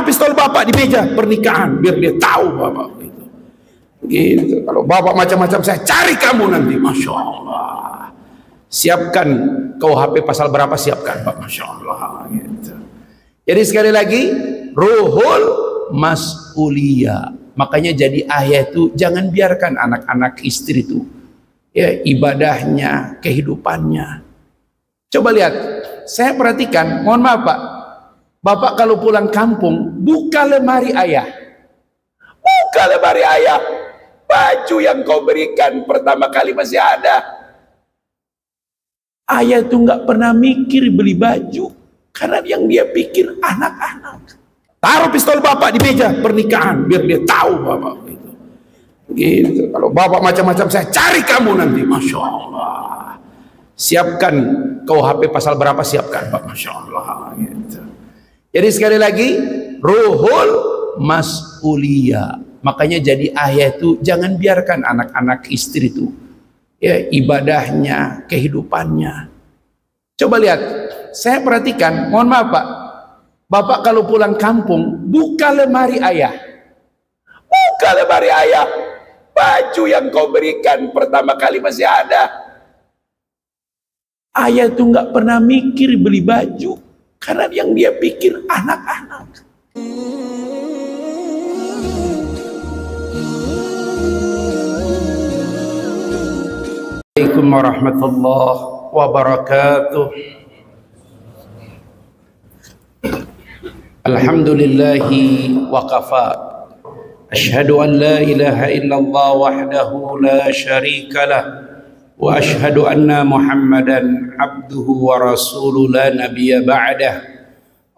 pistol bapak di meja pernikahan biar dia tahu bapak gitu. Gitu. Kalau bapak macam-macam saya cari kamu nanti. Masya Allah. Siapkan KUHP pasal berapa, siapkan Pak. Masya Allah gitu. Jadi sekali lagi, ruhul mas'uliyah. Makanya jadi ayah itu jangan biarkan anak-anak istri itu ya ibadahnya, kehidupannya. Coba lihat, saya perhatikan, mohon maaf Pak, bapak kalau pulang kampung buka lemari ayah, buka lemari ayah, baju yang kau berikan pertama kali masih ada. Ayah itu nggak pernah mikir beli baju, karena yang dia pikir anak-anak. Taruh pistol bapak di meja pernikahan biar dia tahu bapak gitu. Gitu. Kalau bapak macam-macam saya cari kamu nanti. Masya Allah. Siapkan KUHP pasal berapa, siapkan Pak. Masya Allah gitu. Jadi sekali lagi, ruhul mas'uliyah. Makanya jadi ayah itu jangan biarkan anak-anak istri itu ya ibadahnya, kehidupannya. Coba lihat, saya perhatikan, mohon maaf Pak, bapak kalau pulang kampung buka lemari ayah, buka lemari ayah, baju yang kau berikan pertama kali masih ada. Ayah itu nggak pernah mikir beli baju, karena yang dia pikir anak-anak. Assalamualaikum warahmatullahi wabarakatuh. Alhamdulillahi wa kafa. Ashhadu an la ilaha illallah wahdahu la syarika lah. Wa ashhadu anna Muhammadan abduhu wa rasuluhu la nabiyya ba'dah.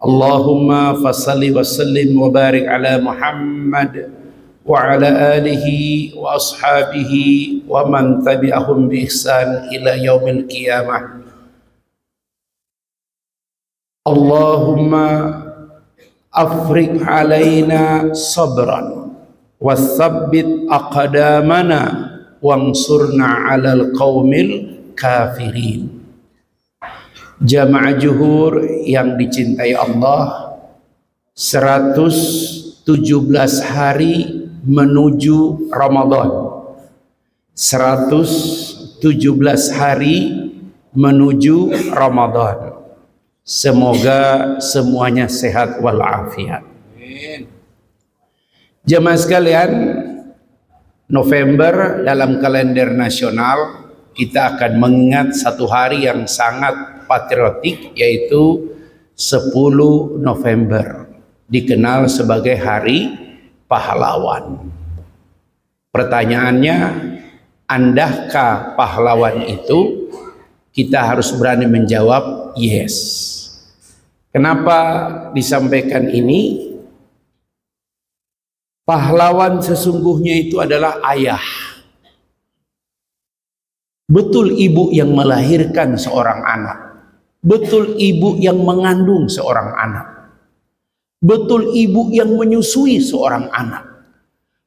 Allahumma fasalli wa sallim wa barik ala Muhammad wa ala alihi wa ashabihi wa man tabi'ahum bi ihsan ila yaumil qiyamah. Allahumma afriq alaina sabran wa thabbit aqdamana wansurna alal qaumil kafirin. Jamaah juhur yang dicintai Allah, 117 hari menuju Ramadan, 117 hari menuju Ramadan. Semoga semuanya sehat walafiat. Jemaah sekalian, November dalam kalender nasional kita akan mengingat satu hari yang sangat patriotik, yaitu 10 November, dikenal sebagai Hari Pahlawan. Pertanyaannya, andahkah pahlawan itu? Kita harus berani menjawab yes. Kenapa disampaikan ini? Pahlawan sesungguhnya itu adalah ayah. Betul ibu yang melahirkan seorang anak. Betul ibu yang mengandung seorang anak. Betul ibu yang menyusui seorang anak.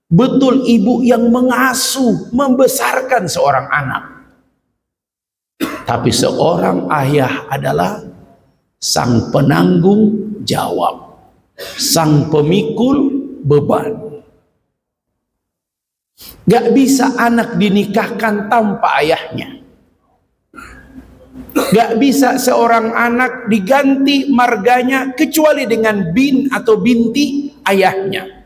Betul ibu yang mengasuh, membesarkan seorang anak. Tapi seorang ayah adalah sang penanggung jawab, sang pemikul beban. Gak bisa anak dinikahkan tanpa ayahnya. Gak bisa seorang anak diganti marganya kecuali dengan bin atau binti ayahnya.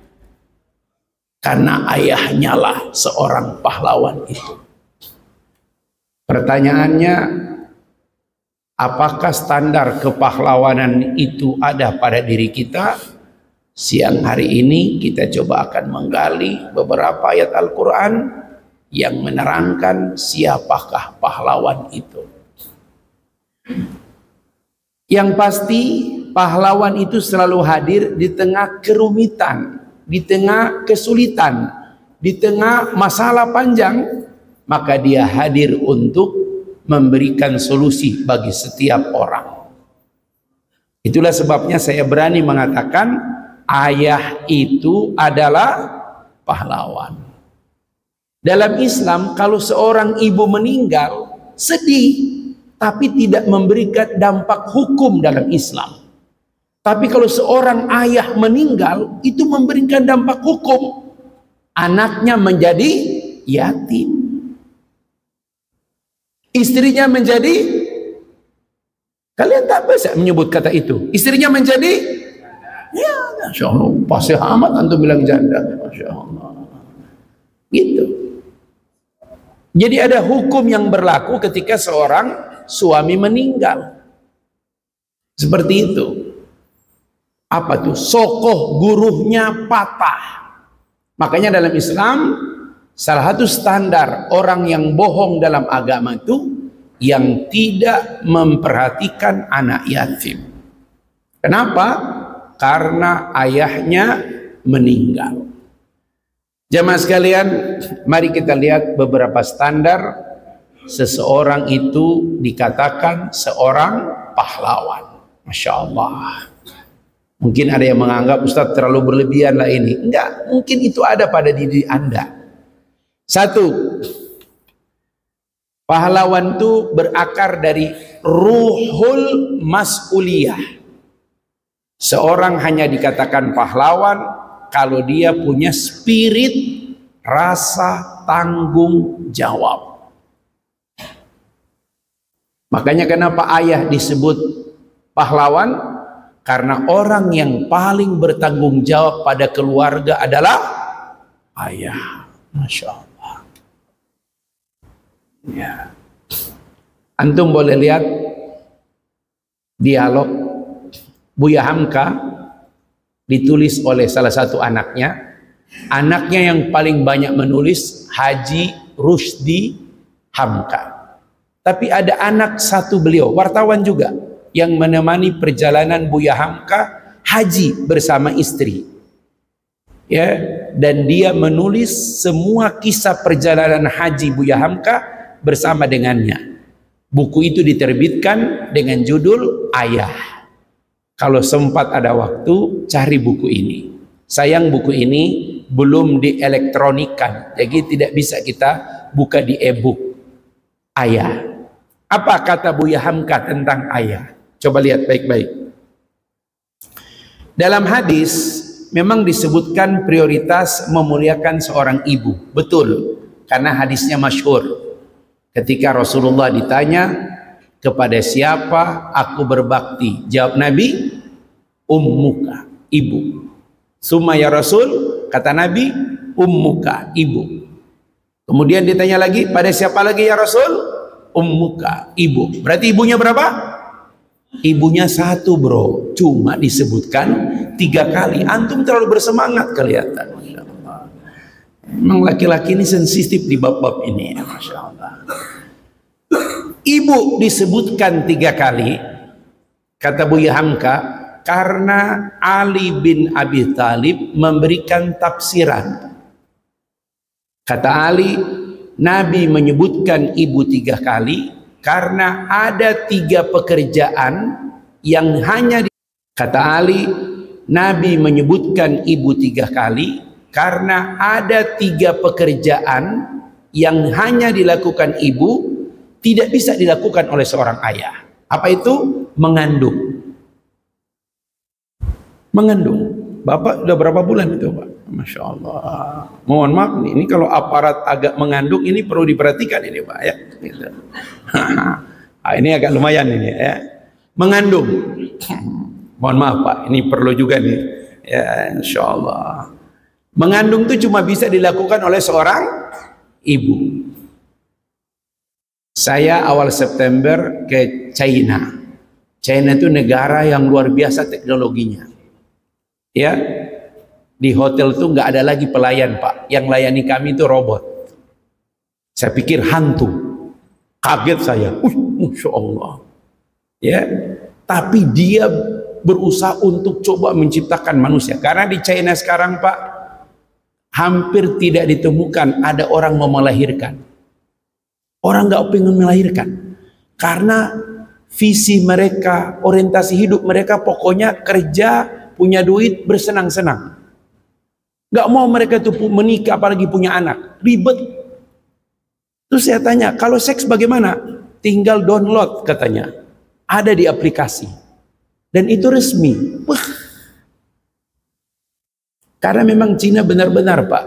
Karena ayahnya lah seorang pahlawan itu. Pertanyaannya, apakah standar kepahlawanan itu ada pada diri kita? Siang hari ini kita coba akan menggali beberapa ayat Al-Quran yang menerangkan siapakah pahlawan itu. Yang pasti pahlawan itu selalu hadir di tengah kerumitan, di tengah kesulitan, di tengah masalah panjang, maka dia hadir untuk memberikan solusi bagi setiap orang. Itulah sebabnya saya berani mengatakan ayah itu adalah pahlawan. Dalam Islam, kalau seorang ibu meninggal, sedih, tapi tidak memberikan dampak hukum dalam Islam. Tapi kalau seorang ayah meninggal, itu memberikan dampak hukum. Anaknya menjadi yatim. Istrinya menjadi, kalian tak bisa menyebut kata itu. Istrinya menjadi, ya, Masya Allah, pasti amat antum bilang janda. Masya Allah. Gitu. Jadi ada hukum yang berlaku ketika seorang suami meninggal. Seperti itu. Apa tuh? Sokoh guruhnya patah. Makanya dalam Islam, salah satu standar orang yang bohong dalam agama itu yang tidak memperhatikan anak yatim. Kenapa? Karena ayahnya meninggal. Jamaah sekalian, mari kita lihat beberapa standar seseorang itu dikatakan seorang pahlawan. Masya Allah. Mungkin ada yang menganggap Ustaz terlalu berlebihan lah ini. Enggak, mungkin itu ada pada diri Anda. Satu, pahlawan itu berakar dari ruhul mas'uliyah. Seorang hanya dikatakan pahlawan kalau dia punya spirit rasa tanggung jawab. Makanya kenapa ayah disebut pahlawan? Karena orang yang paling bertanggung jawab pada keluarga adalah ayah. Masya Allah. Ya. Antum boleh lihat dialog Buya Hamka ditulis oleh salah satu anaknya. Anaknya yang paling banyak menulis Haji Rusdi Hamka. Tapi ada anak satu beliau, wartawan juga, yang menemani perjalanan Buya Hamka haji bersama istri. Ya, dan dia menulis semua kisah perjalanan haji Buya Hamka bersama dengannya. Buku itu diterbitkan dengan judul Ayah. Kalau sempat ada waktu, cari buku ini. Sayang buku ini belum dielektronikan, jadi tidak bisa kita buka di e-book. Ayah. Apa kata Buya Hamka tentang ayah? Coba lihat baik-baik. Dalam hadis memang disebutkan prioritas memuliakan seorang ibu. Betul, karena hadisnya masyhur. Ketika Rasulullah ditanya, kepada siapa aku berbakti? Jawab Nabi, ummuka, ibu. Summa ya Rasul, kata Nabi, ummuka, ibu. Kemudian ditanya lagi, pada siapa lagi ya Rasul? Ummuka, ibu. Berarti ibunya berapa? Ibunya satu bro, cuma disebutkan 3 kali. Antum terlalu bersemangat kelihatan. Masya Allah. Memang laki-laki ini sensitif di bab-bab ini ya, Masya Allah. Ibu disebutkan 3 kali, kata Buya Hamka, karena Ali bin Abi Thalib memberikan tafsiran. Kata Ali, Nabi menyebutkan ibu 3 kali karena ada 3 pekerjaan yang hanya kata Ali, Nabi menyebutkan ibu 3 kali karena ada 3 pekerjaan yang hanya dilakukan ibu, tidak bisa dilakukan oleh seorang ayah. Apa itu? Mengandung. Mengandung. Bapak udah berapa bulan itu, Pak? Masya Allah. Mohon maaf nih, ini kalau aparat agak mengandung ini perlu diperhatikan ini, Pak ya. Gitu. Ini agak lumayan ini ya. Mengandung. Mohon maaf Pak, ini perlu juga nih. Ya, Insya Allah. Mengandung itu cuma bisa dilakukan oleh seorang ibu. Saya awal September ke China. China itu negara yang luar biasa teknologinya. Ya, di hotel tuh nggak ada lagi pelayan Pak. Yang layani kami itu robot. Saya pikir hantu. Kaget saya. Masya Allah. Ya, tapi dia berusaha untuk coba menciptakan manusia. Karena di China sekarang Pak, hampir tidak ditemukan ada orang mau melahirkan. Orang nggak pengen melahirkan karena visi mereka, orientasi hidup mereka pokoknya kerja, punya duit, bersenang-senang. Nggak mau mereka tuh menikah apalagi punya anak, ribet. Terus saya tanya, kalau seks bagaimana? Tinggal download katanya, ada di aplikasi. Dan itu resmi. Wah. Karena memang Cina benar-benar, Pak,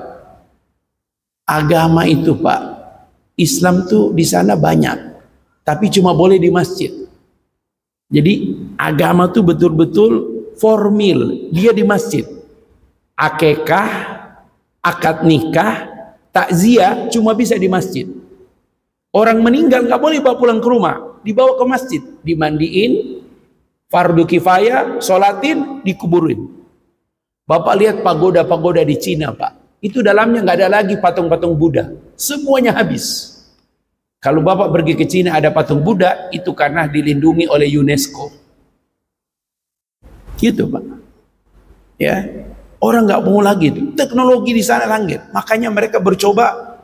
agama itu, Pak, Islam tuh di sana banyak, tapi cuma boleh di masjid. Jadi agama tuh betul-betul formal, dia di masjid. Akekah, akad nikah, takziah cuma bisa di masjid. Orang meninggal nggak boleh bawa pulang ke rumah, dibawa ke masjid, dimandiin, fardu kifayah, sholatin, dikuburin. Bapak lihat pagoda-pagoda di Cina, Pak, itu dalamnya nggak ada lagi patung-patung Buddha, semuanya habis. Kalau Bapak pergi ke Cina ada patung Buddha, itu karena dilindungi oleh UNESCO. Gitu, Pak. Ya, orang nggak mau lagi itu. Teknologi di sana langit. Makanya mereka bercoba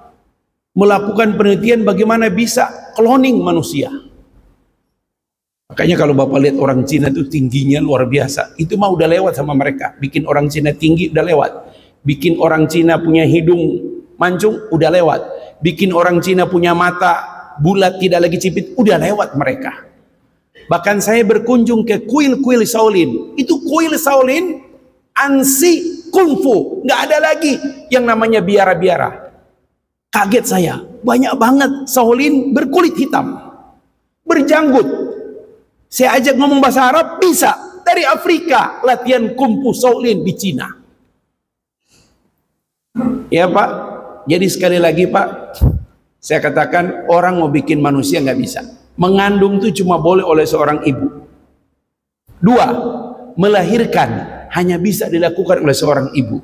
melakukan penelitian bagaimana bisa cloning manusia. Makanya kalau Bapak lihat orang Cina itu tingginya luar biasa. Itu mah udah lewat sama mereka. Bikin orang Cina tinggi udah lewat. Bikin orang Cina punya hidung mancung udah lewat. Bikin orang Cina punya mata bulat tidak lagi cipit udah lewat mereka. Bahkan saya berkunjung ke kuil-kuil Shaolin. Itu kuil Shaolin ansi kungfu, nggak ada lagi yang namanya biara-biara. Kaget saya, banyak banget Shaolin berkulit hitam, berjanggut. Saya ajak ngomong bahasa Arab bisa. Dari Afrika latihan kungfu Shaolin di Cina. Ya Pak, jadi sekali lagi Pak, saya katakan orang mau bikin manusia nggak bisa. Mengandung itu cuma boleh oleh seorang ibu. Dua, melahirkan hanya bisa dilakukan oleh seorang ibu.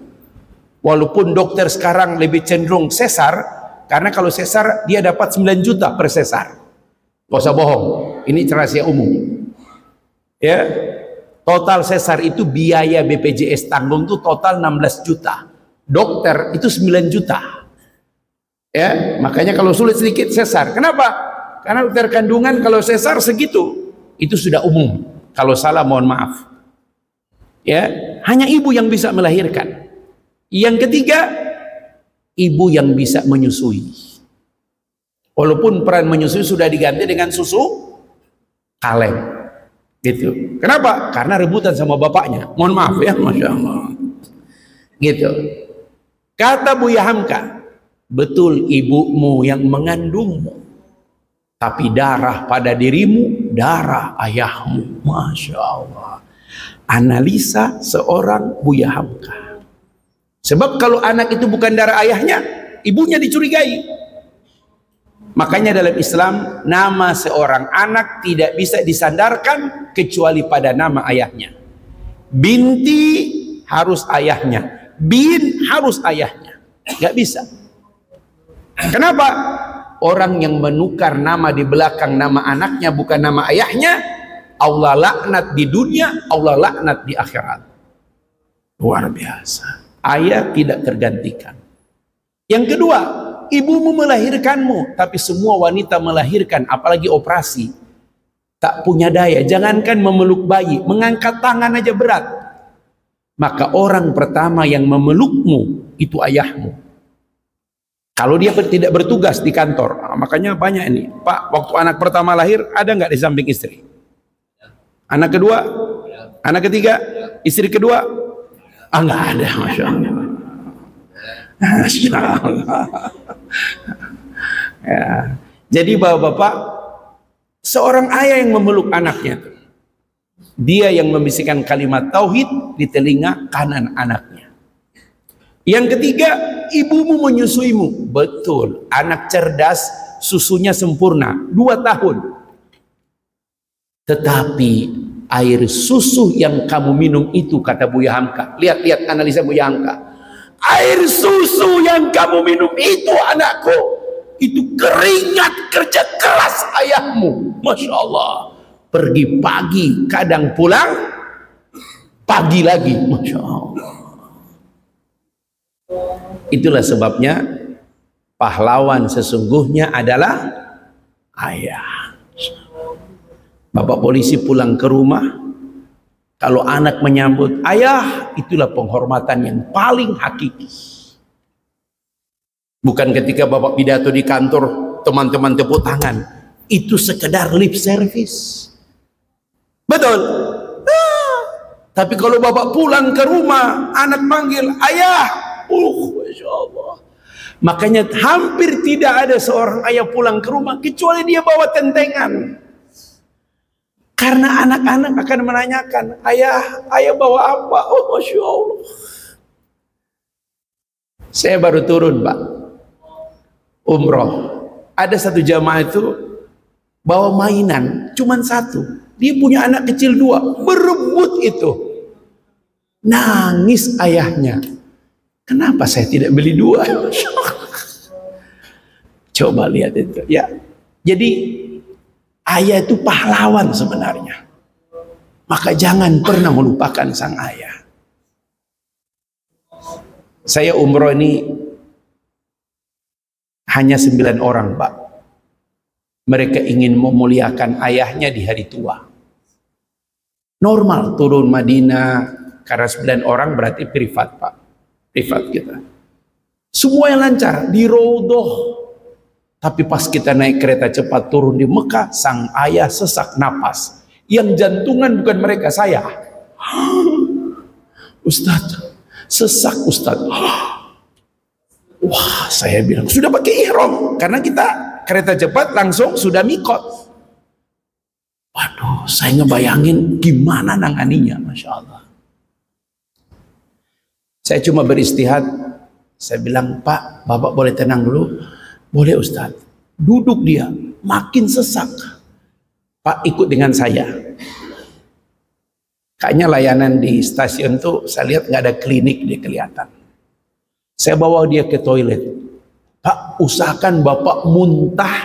Walaupun dokter sekarang lebih cenderung sesar, karena kalau sesar dia dapat 9 juta per sesar. Gak usah bohong, ini rahasia umum. Ya, total sesar itu biaya BPJS tanggung itu total 16 juta. Dokter itu 9 juta. Ya, makanya kalau sulit sedikit sesar. Kenapa? Karena dokter kandungan kalau sesar segitu, itu sudah umum. Kalau salah mohon maaf. Ya, hanya ibu yang bisa melahirkan. Yang ketiga, ibu yang bisa menyusui. Walaupun peran menyusui sudah diganti dengan susu kaleng. Gitu. Kenapa? Karena rebutan sama bapaknya. Mohon maaf ya, Masya Allah. Gitu. Kata Buya Hamka, betul ibumu yang mengandungmu, tapi darah pada dirimu, darah ayahmu. Masya Allah. Analisa seorang Buya Hamka. Sebab kalau anak itu bukan darah ayahnya, ibunya dicurigai. Makanya dalam Islam, nama seorang anak tidak bisa disandarkan kecuali pada nama ayahnya. Binti harus ayahnya, bin harus ayahnya. Gak bisa. Kenapa? Orang yang menukar nama di belakang nama anaknya bukan nama ayahnya, Allah laknat di dunia, Allah laknat di akhirat. Luar biasa. Ayah tidak tergantikan. Yang kedua, ibumu melahirkanmu, tapi semua wanita melahirkan, apalagi operasi, tak punya daya. Jangankan memeluk bayi, mengangkat tangan aja berat. Maka orang pertama yang memelukmu itu ayahmu. Kalau dia tidak bertugas di kantor, makanya banyak ini, Pak, waktu anak pertama lahir ada nggak di samping istri? Anak kedua, anak ketiga, istri kedua, nggak ada, Masya Allah. Masya Allah. Ya. Jadi bapak-bapak, seorang ayah yang memeluk anaknya, dia yang membisikkan kalimat tauhid di telinga kanan anaknya. Yang ketiga, ibumu menyusuimu. Betul, anak cerdas, susunya sempurna, 2 tahun. Tetapi air susu yang kamu minum itu, kata Buya Hamka, lihat analisa Buya Hamka, air susu yang kamu minum itu anakku, itu keringat kerja keras ayahmu. Masya Allah. Pergi pagi, kadang pulang pagi lagi. Masya Allah. Itulah sebabnya pahlawan sesungguhnya adalah ayah. Bapak polisi pulang ke rumah, kalau anak menyambut ayah, itulah penghormatan yang paling hakiki. Bukan ketika bapak pidato di kantor, teman-teman tepuk tangan. Itu sekedar lip service. Betul? Tapi kalau bapak pulang ke rumah, anak panggil, ayah, Masya Allah. Makanya hampir tidak ada seorang ayah pulang ke rumah kecuali dia bawa tentengan. Karena anak-anak akan menanyakan, ayah bawa apa? Masya Allah. Saya baru turun, Pak, umroh. Ada satu jamaah itu bawa mainan, cuman satu. Dia punya anak kecil 2, berebut itu. Nangis ayahnya. Kenapa saya tidak beli 2? Coba lihat itu. Ya, jadi ayah itu pahlawan sebenarnya. Maka jangan pernah melupakan sang ayah. Saya umroh ini hanya 9 orang, Pak. Mereka ingin memuliakan ayahnya di hari tua. Normal turun Madinah, karena 9 orang berarti privat, Pak. Privat kita. Semua yang lancar di Raudhah. Tapi pas kita naik kereta cepat turun di Mekah, sang ayah sesak napas. Yang jantungan bukan mereka, saya. Ustaz, sesak Ustaz. Wah, saya bilang sudah pakai ihram karena kita kereta cepat langsung sudah mikot. Waduh, saya ngebayangin gimana nanganinya, Masya Allah. Saya cuma beristihad. Saya bilang, Pak, Bapak boleh tenang dulu? Boleh Ustaz. Duduk dia, makin sesak. Pak, ikut dengan saya. Kayaknya layanan di stasiun tuh saya lihat nggak ada klinik, dia kelihatan. Saya bawa dia ke toilet. Pak, usahakan Bapak muntah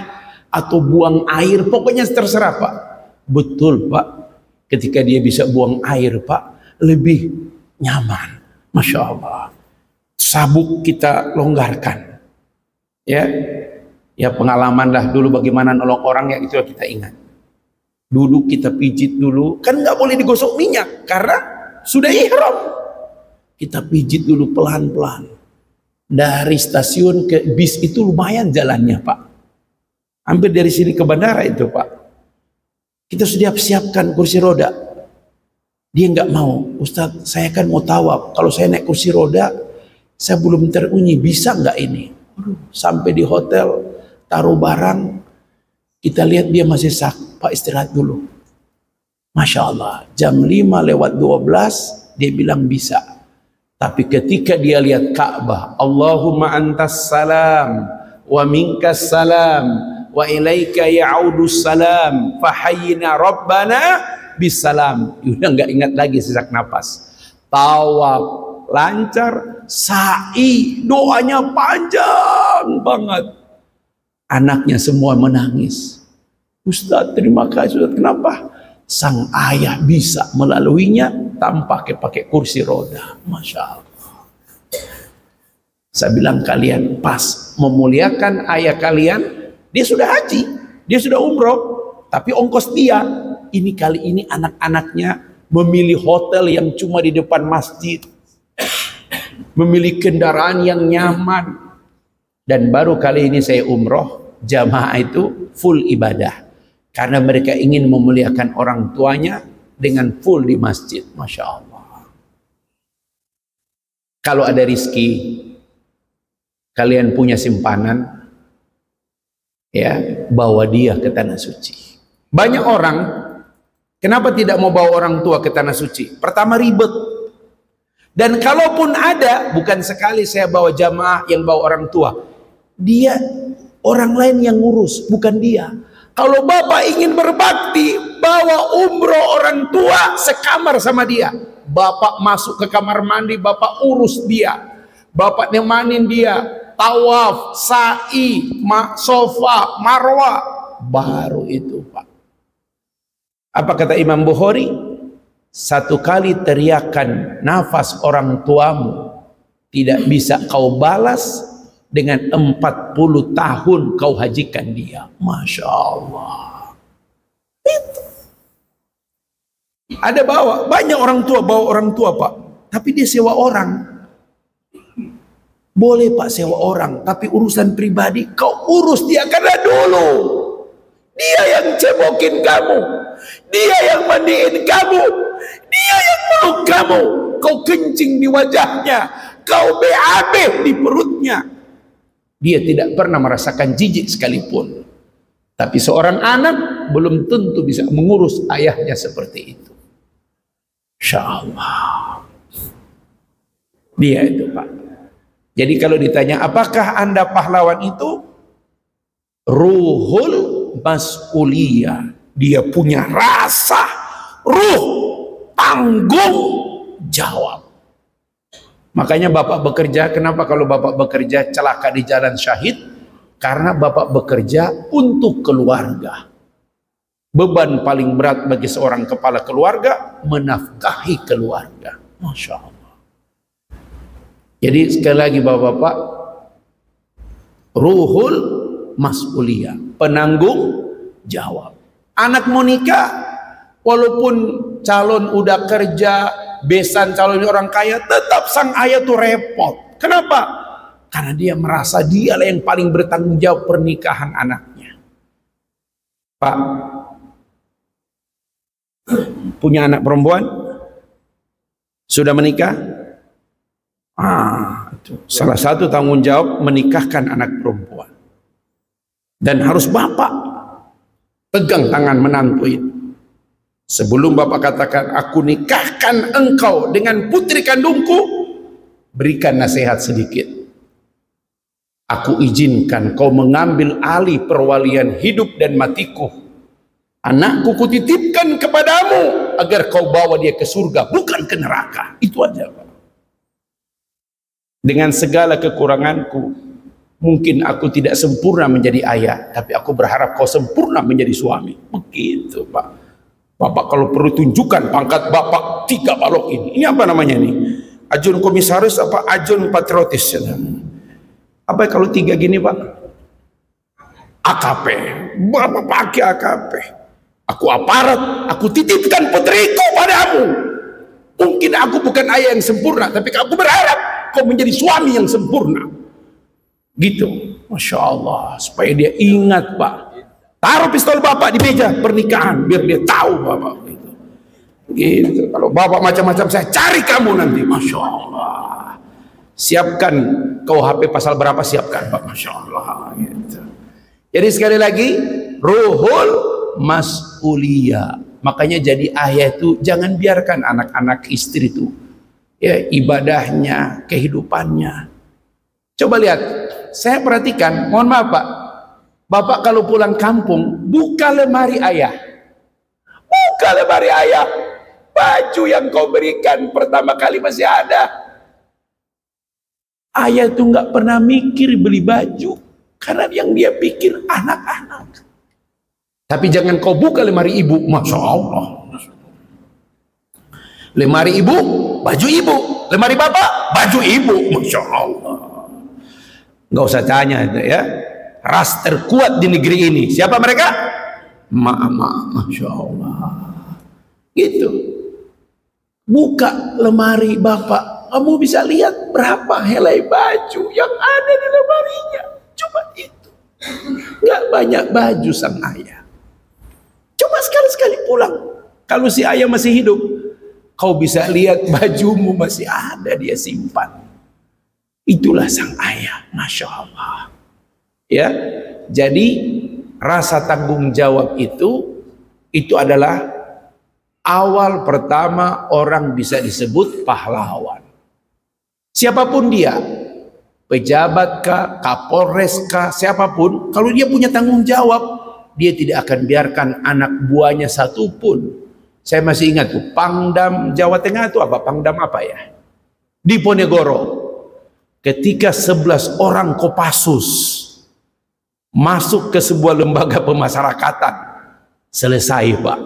atau buang air, pokoknya terserah Pak. Betul Pak, ketika dia bisa buang air Pak, lebih nyaman. Masya Allah. Sabuk kita longgarkan. Ya pengalaman lah dulu bagaimana nolong orang, ya itu kita ingat. Duduk kita pijit dulu, kan nggak boleh digosok minyak karena sudah ihram. Kita pijit dulu pelan-pelan. Dari stasiun ke bis itu lumayan jalannya Pak. Hampir dari sini ke bandara itu Pak. Kita sudah siapkan kursi roda. Dia nggak mau. Ustadz, saya kan mau tawaf. Kalau saya naik kursi roda, saya belum terunyi. Bisa nggak ini? Sampai di hotel, taruh barang. Kita lihat dia masih sak. Pak, istirahat dulu. Masya Allah. Jam 5:12, dia bilang bisa. Tapi ketika dia lihat Ka'bah, Allahumma antas salam wa minkas salam wa ilaika ya'udus salam fahayyina rabbana bisalam. Udah nggak ingat lagi, sesak napas. Tawaf lancar, sa'i, doanya panjang banget. Anaknya semua menangis. Ustaz, terima kasih Ustaz. Kenapa? Sang ayah bisa melaluinya tanpa pakai kursi roda. Masya Allah. Saya bilang kalian pas memuliakan ayah kalian, dia sudah haji, dia sudah umroh, tapi ongkos dia. Ini kali ini anak-anaknya memilih hotel yang cuma di depan masjid, memilih kendaraan yang nyaman. Dan baru kali ini saya umroh, jamaah itu full ibadah. Karena mereka ingin memuliakan orang tuanya dengan full di masjid. Masya Allah. Kalau ada rizki, kalian punya simpanan, ya, bawa dia ke tanah suci. Banyak orang, kenapa tidak mau bawa orang tua ke tanah suci? Pertama, ribet. Dan kalaupun ada, bukan sekali saya bawa jamaah yang bawa orang tua. Dia, orang lain yang ngurus, bukan dia. Kalau bapak ingin berbakti, bawa umroh orang tua sekamar sama dia. Bapak masuk ke kamar mandi, bapak urus dia. Bapak nemanin dia, tawaf, sa'i, sofa, marwah. Baru itu Pak. Apa kata Imam Bukhari? Satu kali teriakan nafas orang tuamu tidak bisa kau balas dengan 40 tahun kau hajikan dia. Masya Allah. Itu. Ada banyak orang tua bawa orang tua Pak, tapi dia sewa orang. Boleh Pak sewa orang, tapi urusan pribadi kau urus dia, karena dulu dia yang cebokin kamu, dia yang mandiin kamu, dia yang Kalau kamu, kau kencing di wajahnya, kau BAB di perutnya, dia tidak pernah merasakan jijik sekalipun. Tapi seorang anak belum tentu bisa mengurus ayahnya seperti itu. Insya Allah. Dia itu, Pak. Jadi kalau ditanya apakah Anda pahlawan itu, ruhul mas'uliyah, dia punya rasa ruh tanggung jawab. Makanya Bapak bekerja, kenapa kalau Bapak bekerja celaka di jalan syahid? Karena Bapak bekerja untuk keluarga. Beban paling berat bagi seorang kepala keluarga menafkahi keluarga. Masya Allah. Jadi sekali lagi Bapak-bapak, ruhul mas'uliyah, penanggung jawab. Anak mau nikah, walaupun calon udah kerja, besan calon orang kaya, tetap sang ayah tuh repot. Kenapa? Karena dia merasa dialah yang paling bertanggung jawab pernikahan anaknya. Pak, punya anak perempuan? Sudah menikah? Salah satu tanggung jawab menikahkan anak perempuan. Dan harus Bapak pegang tangan menantu itu. Sebelum Bapak katakan, aku nikahkan engkau dengan putri kandungku, berikan nasihat sedikit. Aku izinkan kau mengambil alih perwalian hidup dan matiku. Anakku kutitipkan kepadamu agar kau bawa dia ke surga, bukan ke neraka. Itu aja, Pak. Dengan segala kekuranganku, mungkin aku tidak sempurna menjadi ayah, tapi aku berharap kau sempurna menjadi suami. Begitu, Pak. Bapak kalau perlu tunjukkan pangkat Bapak 3 balok ini. Ini apa namanya nih? Ajun komisaris apa ajun patriotis? Apa kalau 3 gini, Pak? AKP. Bapak pakai AKP. Aku aparat, aku titipkan putriku padamu. Mungkin aku bukan ayah yang sempurna, tapi aku berharap kau menjadi suami yang sempurna. Gitu. Masya Allah. Supaya dia ingat, Pak. Taruh pistol Bapak di meja pernikahan, biar dia tahu Bapak. Gitu. Kalau Bapak macam-macam, saya cari kamu nanti. Masya Allah. Siapkan KUHP pasal berapa, siapkan Pak. Masya Allah. Gitu. Jadi sekali lagi, ruhul mas'uliyah. Makanya jadi ayah itu jangan biarkan anak-anak istri itu ya ibadahnya, kehidupannya. Coba lihat, saya perhatikan, mohon maaf Pak, Bapak kalau pulang kampung buka lemari ayah, buka lemari ayah, baju yang kau berikan pertama kali masih ada. Ayah itu nggak pernah mikir beli baju, karena yang dia pikir anak-anak. Tapi jangan kau buka lemari ibu, Masya Allah. Lemari ibu, baju ibu. Lemari bapak, baju ibu, Masya Allah. Nggak usah tanya ya. Ras terkuat di negeri ini, siapa mereka? Mama, Masya Allah. Gitu. Buka lemari bapak, kamu bisa lihat berapa helai baju yang ada di lemarinya. Coba itu. Nggak banyak baju sang ayah. Coba sekali-sekali pulang. Kalau si ayah masih hidup, kau bisa lihat bajumu masih ada, dia simpan. Itulah sang ayah, Masya Allah. Ya, jadi rasa tanggung jawab itu adalah awal pertama orang bisa disebut pahlawan. Siapapun dia, pejabat kah, kapolres kah, siapapun, kalau dia punya tanggung jawab, dia tidak akan biarkan anak buahnya satupun. Saya masih ingat tuh, Pangdam Jawa Tengah itu apa? Pangdam apa ya? Di Ponegoro. Ketika 11 orang Kopassus masuk ke sebuah lembaga pemasyarakatan, selesai Pak.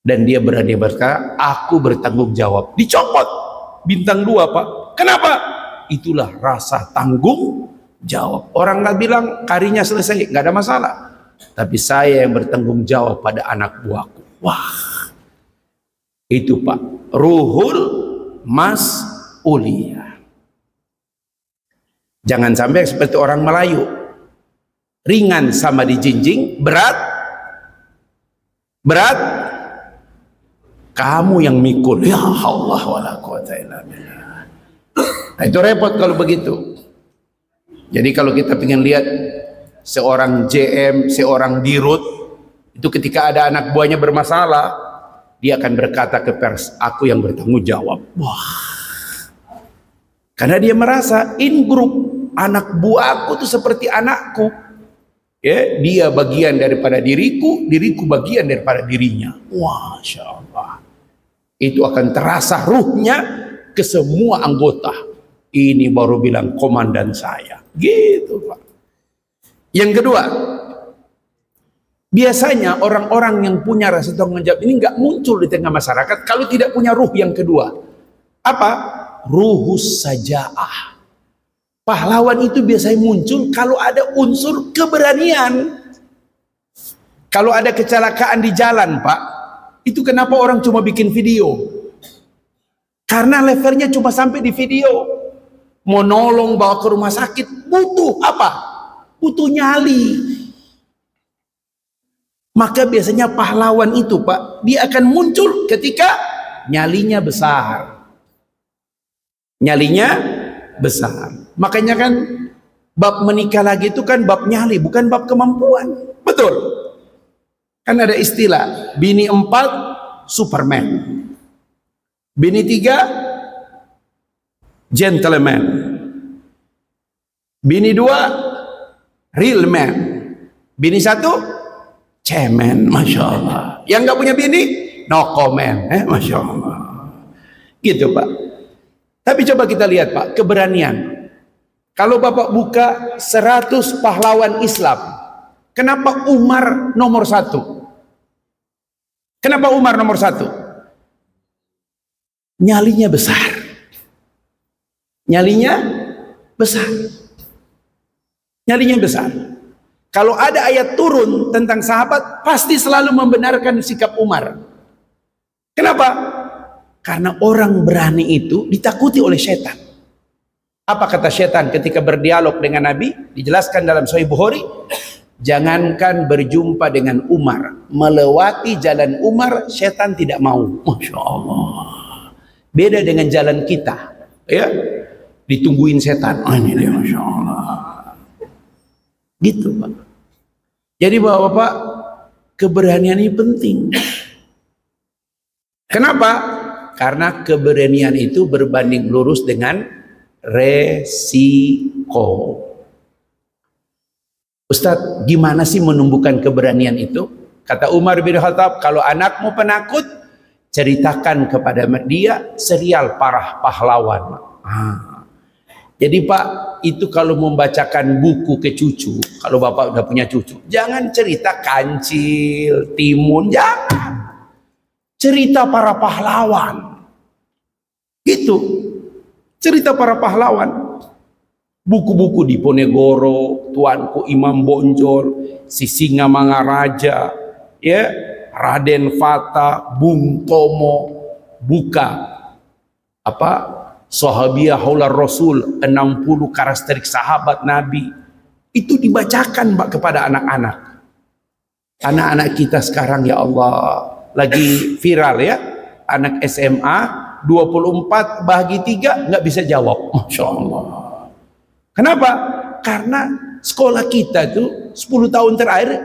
Dan dia berani berkata, aku bertanggung jawab. Dicopot bintang 2 Pak. Kenapa? Itulah rasa tanggung jawab. Orang nggak bilang karirnya selesai, nggak ada masalah. Tapi saya yang bertanggung jawab pada anak buahku. Wah, itu Pak, ruhul mas'uliyah. Jangan sampai seperti orang Melayu, ringan sama dijinjing, berat Kamu yang mikul. Ya Allah wala quwata illa billah. Nah, itu repot kalau begitu. Jadi kalau kita ingin lihat seorang JM, seorang dirut, itu ketika ada anak buahnya bermasalah, dia akan berkata ke pers, aku yang bertanggung jawab. Wah. Karena dia merasa in group, anak buahku itu seperti anakku. Ya, dia bagian daripada diriku, diriku bagian daripada dirinya. Wah, Masya Allah. Itu akan terasa ruhnya ke semua anggota. Ini baru bilang komandan saya. Gitu, Pak. Yang kedua, biasanya orang-orang yang punya rasa tanggung jawab ini nggak muncul di tengah masyarakat kalau tidak punya ruh yang kedua. Apa? Ruhus sajaah. Pahlawan itu biasanya muncul kalau ada unsur keberanian. Kalau ada kecelakaan di jalan, Pak, itu kenapa orang cuma bikin video? Karena levelnya cuma sampai di video. Mau nolong bawa ke rumah sakit butuh apa? Butuh nyali. Maka biasanya pahlawan itu, Pak, dia akan muncul ketika nyalinya besar. Nyalinya besar. Makanya kan bab menikah lagi itu kan bab nyali, bukan bab kemampuan. Betul. Kan ada istilah bini 4 Superman, bini 3 gentleman, bini 2 real man, bini 1 cemen. Masya Allah. Yang nggak punya bini no comment. Masya Allah. Gitu, Pak. Tapi coba kita lihat, Pak, keberanian. Kalau Bapak buka 100 pahlawan Islam, kenapa Umar nomor 1? Kenapa Umar nomor 1? Nyalinya besar. Nyalinya besar. Nyalinya besar. Kalau ada ayat turun tentang sahabat, pasti selalu membenarkan sikap Umar. Kenapa? Karena orang berani itu ditakuti oleh setan. Apa kata setan ketika berdialog dengan Nabi? Dijelaskan dalam Sahih Bukhari. Jangankan berjumpa dengan Umar, melewati jalan Umar, setan tidak mau. Masya Allah. Beda dengan jalan kita, ya, ditungguin setan. Ini dia, Masya Allah. Gitu, Pak. Jadi Bapak-bapak, keberanian ini penting. Kenapa? Karena keberanian itu berbanding lurus dengan resiko. Ustadz, gimana sih menumbuhkan keberanian itu? Kata Umar bin Khattab, kalau anakmu penakut, ceritakan kepada dia serial para pahlawan. Jadi Pak, itu kalau membacakan buku ke cucu, kalau Bapak udah punya cucu, jangan cerita kancil, timun, jangan. Cerita para pahlawan. Gitu. Cerita para pahlawan. Buku-buku di Ponegoro, Tuanku Imam Bonjol, Sisinga Mangaraja, ya, Raden Fata, Bung Tomo, buka apa? Sahabiyah Haular Rasul, 60 karakteristik sahabat Nabi. Itu dibacakan, Pak, kepada anak-anak. Anak-anak kita sekarang, ya Allah, lagi viral, ya. Anak SMA 24 bahagi 3 nggak bisa jawab. Masya Allah. Kenapa? Karena sekolah kita tuh 10 tahun terakhir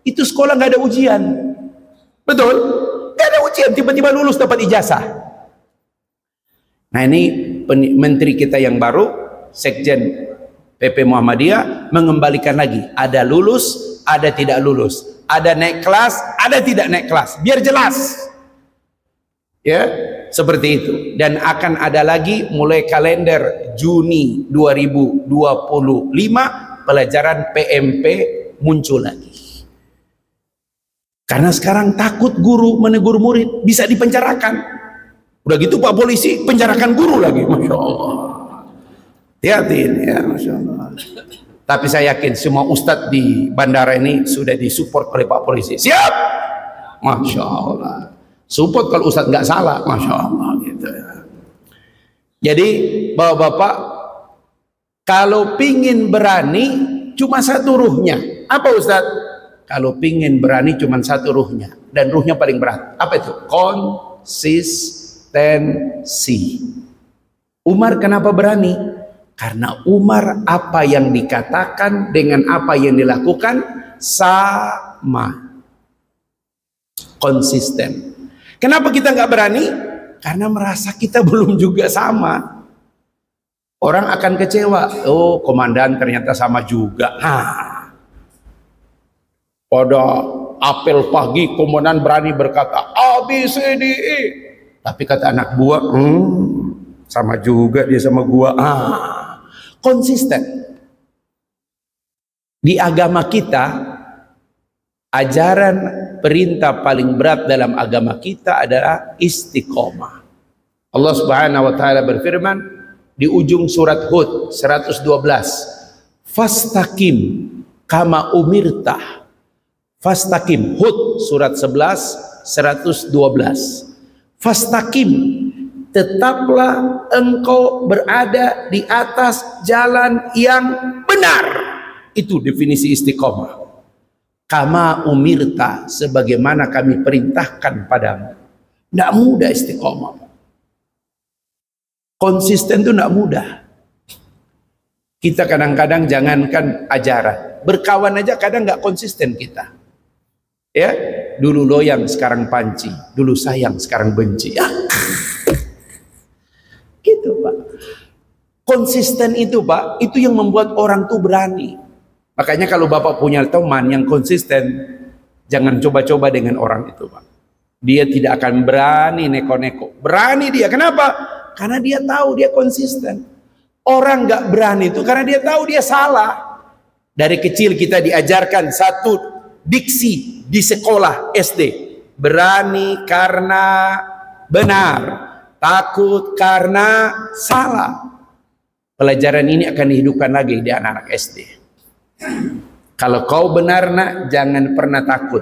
itu sekolah nggak ada ujian. Betul? Nggak ada ujian, tiba-tiba lulus dapat ijazah. Nah, ini menteri kita yang baru, Sekjen PP Muhammadiyah, mengembalikan lagi. Ada lulus, ada tidak lulus. Ada naik kelas, ada tidak naik kelas. Biar jelas. Ya, seperti itu. Dan akan ada lagi mulai kalender Juni 2025 pelajaran PMP muncul lagi. Karena sekarang takut guru menegur murid, bisa dipenjarakan. Udah gitu Pak polisi penjarakan guru lagi. Masya Allah. Hati-hati ini, ya, Masya Allah. Tapi saya yakin semua ustadz di bandara ini sudah disupport oleh Pak polisi. Siap? Masya Allah. Support kalau ustadz nggak salah. Masya Allah gitu ya. Jadi bapak-bapak, kalau pingin berani cuma satu ruhnya. Apa ustadz? Kalau pingin berani cuma satu ruhnya. Dan ruhnya paling berat. Apa itu? konsistensi. Umar kenapa berani? Karena Umar apa yang dikatakan dengan apa yang dilakukan sama, konsisten. Kenapa kita nggak berani? Karena merasa kita belum juga sama. Orang akan kecewa. Oh, komandan ternyata sama juga. Pada apel pagi komandan berani berkata A, B, C, D, E. Tapi kata anak buah, sama juga dia sama gua. Konsisten. Di agama kita, ajaran perintah paling berat dalam agama kita adalah istiqomah. Allah Subhanahu wa taala berfirman di ujung surat Hud 112, fastaqim kama umirtah. Fastaqim, Hud surat 11 112. Fastaqim, tetaplah engkau berada di atas jalan yang benar. Itu definisi istiqomah. Kama umirta, sebagaimana kami perintahkan padamu. Tidak mudah istiqomah. Konsisten itu tidak mudah. Kita kadang-kadang jangankan ajaran, berkawan aja kadang nggak konsisten kita. Ya, dulu loyang sekarang panci, dulu sayang sekarang benci. Ya. Gitu Pak. Konsisten itu Pak, itu yang membuat orang tuh berani. Makanya kalau Bapak punya teman yang konsisten, jangan coba-coba dengan orang itu Pak. Dia tidak akan berani neko-neko. Berani dia, kenapa? Karena dia tahu dia konsisten. Orang nggak berani itu karena dia tahu dia salah. Dari kecil kita diajarkan satu diksi di sekolah SD. Berani karena benar, takut karena salah. Pelajaran ini akan dihidupkan lagi di anak-anak SD. Kalau kau benar nak, jangan pernah takut.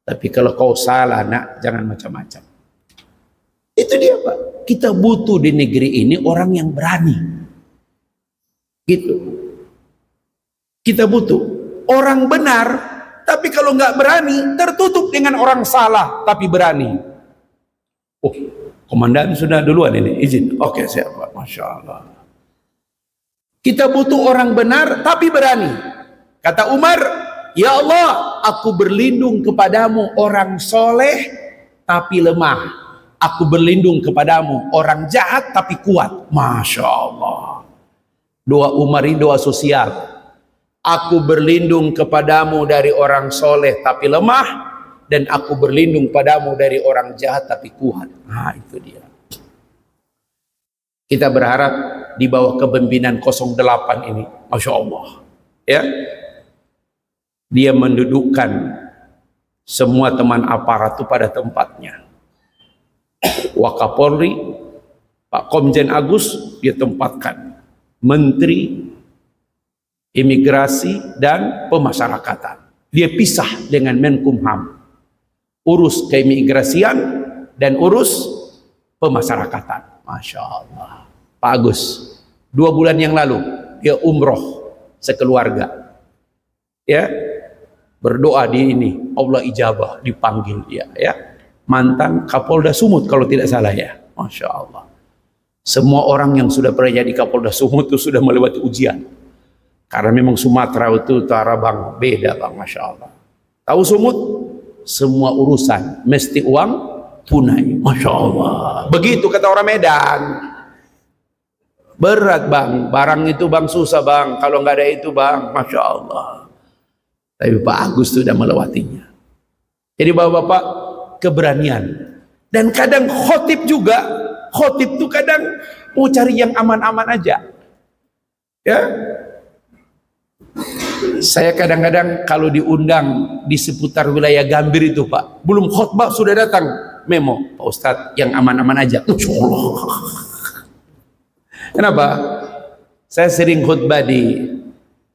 Tapi kalau kau salah nak, jangan macam-macam. Itu dia Pak. Kita butuh di negeri ini orang yang berani. Gitu. Kita butuh orang benar, tapi kalau nggak berani, tertutup dengan orang salah, tapi berani. Oh, komandan sudah duluan ini, izin. Oke, siap Pak. Masya Allah. Kita butuh orang benar tapi berani. Kata Umar, ya Allah, aku berlindung kepadamu orang soleh tapi lemah. Aku berlindung kepadamu orang jahat tapi kuat. Masya Allah. Doa Umar ini doa sosial. Aku berlindung kepadamu dari orang soleh tapi lemah, dan aku berlindung padamu dari orang jahat tapi kuat. Nah itu dia. Kita berharap di bawah kepemimpinan 08 ini, Masya Allah, ya, dia mendudukkan semua teman aparat itu pada tempatnya. Wakapolri, Pak Komjen Agus, dia tempatkan Menteri Imigrasi dan Pemasyarakatan. Dia pisah dengan Menkumham, urus keimigrasian dan urus pemasyarakatan. Masya Allah. Pak Agus, 2 bulan yang lalu dia umroh sekeluarga, ya, berdoa di ini, Allah ijabah, dipanggil dia, ya, mantan Kapolda Sumut kalau tidak salah ya. Masya Allah. Semua orang yang sudah pernah jadi Kapolda Sumut itu sudah melewati ujian, karena memang Sumatera itu utara bang, beda bang. Masya Allah. Tahu Sumut? Semua urusan mesti uang tunai. Masya Allah. Begitu kata orang Medan. Berat bang, barang itu bang susah bang, kalau nggak ada itu bang. Masya Allah. Tapi Pak Agus sudah melewatinya. Jadi bapak-bapak, keberanian. Dan kadang khotib juga, khotib itu kadang mau cari yang aman-aman aja, ya. Saya kadang-kadang kalau diundang di seputar wilayah Gambir itu Pak, belum khutbah sudah datang memo, Pak Ustadz yang aman-aman aja. Masya Allah. Kenapa? Saya sering khutbah di